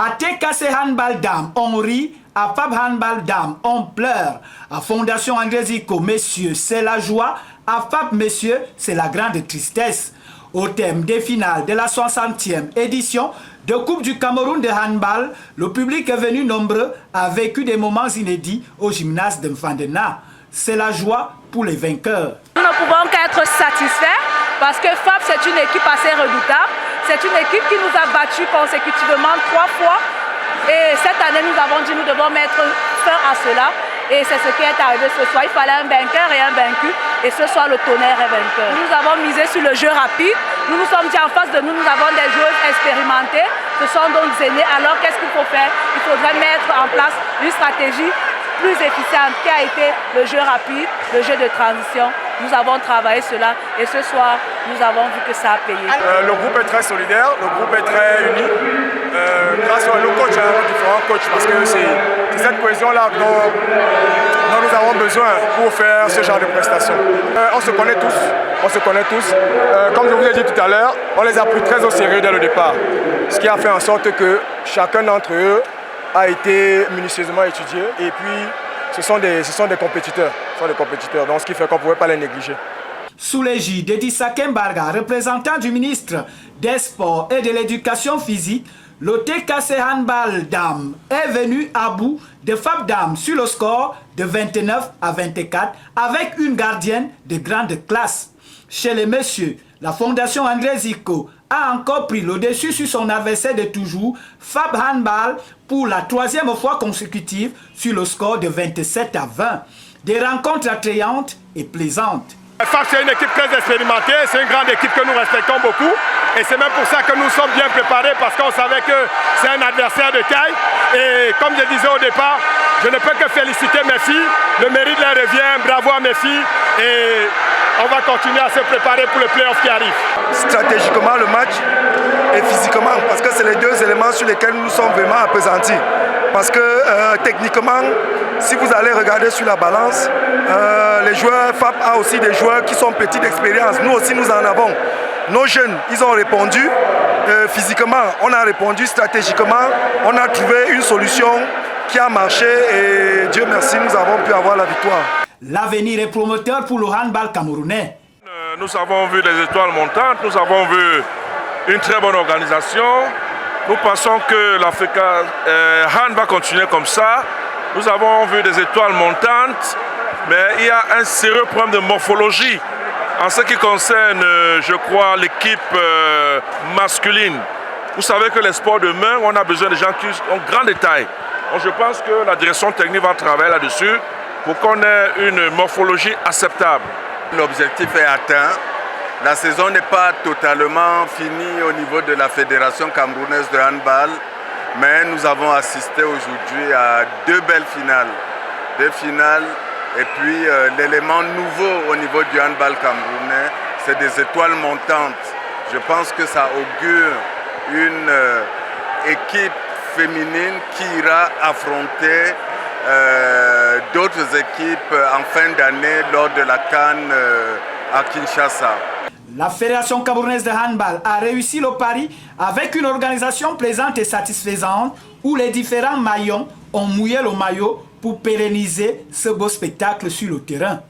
À TKC Handball Dame, on rit. À Fab Handball Dame, on pleure. À Fondation André Zico, messieurs, c'est la joie. À Fab, messieurs, c'est la grande tristesse. Au thème des finales de la 60e édition de Coupe du Cameroun de handball, le public est venu nombreux, a vécu des moments inédits au gymnase de Mfandena. C'est la joie pour les vainqueurs. Nous ne pouvons qu'être satisfaits parce que Fab, c'est une équipe assez redoutable. C'est une équipe qui nous a battus consécutivement 3 fois. Et cette année, nous avons dit nous devons mettre fin à cela. Et c'est ce qui est arrivé ce soir. Il fallait un vainqueur et un vaincu. Et ce soir, le Tonnerre est vainqueur. Nous avons misé sur le jeu rapide. Nous nous sommes dit en face de nous, nous avons des joueurs expérimentés. Ce sont donc des aînés. Alors, qu'est-ce qu'il faut faire? Il faudrait mettre en place une stratégie plus efficiente qui a été le jeu rapide, le jeu de transition. Nous avons travaillé cela et ce soir, nous avons vu que ça a payé. Le groupe est très solidaire, le groupe est très uni. Grâce à nos coachs, nos différents coachs, parce que c'est cette cohésion-là dont nous avons besoin pour faire ce genre de prestations. On se connaît tous. Comme je vous ai dit tout à l'heure, on les a pris très au sérieux dès le départ. Ce qui a fait en sorte que chacun d'entre eux a été minutieusement étudié et puis ce sont des compétiteurs. Donc ce qui fait qu'on ne pouvait pas les négliger. Sous l'égide d'Edissa Kembarga, représentant du ministre des Sports et de l'Éducation physique, le TKC Handball Dame est venu à bout de Fab Dame sur le score de 29 à 24 avec une gardienne de grande classe. Chez les messieurs, la Fondation André Zico a encore pris le dessus sur son adversaire de toujours, Fab Handball, pour la 3e fois consécutive sur le score de 27 à 20. Des rencontres attrayantes et plaisantes. FAB, c'est une équipe très expérimentée, c'est une grande équipe que nous respectons beaucoup et c'est même pour ça que nous sommes bien préparés parce qu'on savait que c'est un adversaire de taille et comme je disais au départ, je ne peux que féliciter mes filles, le mérite leur revient, bravo à mes filles et on va continuer à se préparer pour le play-off qui arrive. Stratégiquement le match et physiquement parce que c'est les deux éléments sur lesquels nous sommes vraiment appesantis. Parce que techniquement, si vous allez regarder sur la balance, les joueurs FAB a aussi des joueurs qui sont petits d'expérience. Nous aussi, nous en avons. Nos jeunes, ils ont répondu physiquement, on a répondu stratégiquement, on a trouvé une solution qui a marché et Dieu merci, nous avons pu avoir la victoire. L'avenir est prometteur pour le handball camerounais. Nous avons vu des étoiles montantes, nous avons vu une très bonne organisation. Nous pensons que l'Africa Hand va continuer comme ça. Nous avons vu des étoiles montantes, mais il y a un sérieux problème de morphologie en ce qui concerne, je crois, l'équipe masculine. Vous savez que les sports de main, on a besoin de gens qui ont grand détail. Donc je pense que la direction technique va travailler là-dessus pour qu'on ait une morphologie acceptable. L'objectif est atteint. La saison n'est pas totalement finie au niveau de la Fédération camerounaise de handball, mais nous avons assisté aujourd'hui à 2 belles finales. 2 finales et puis l'élément nouveau au niveau du handball camerounais, c'est des étoiles montantes. Je pense que ça augure une équipe féminine qui ira affronter d'autres équipes en fin d'année lors de la CAN à Kinshasa. La Fédération camerounaise de handball a réussi le pari avec une organisation plaisante et satisfaisante où les différents maillons ont mouillé le maillot pour pérenniser ce beau spectacle sur le terrain.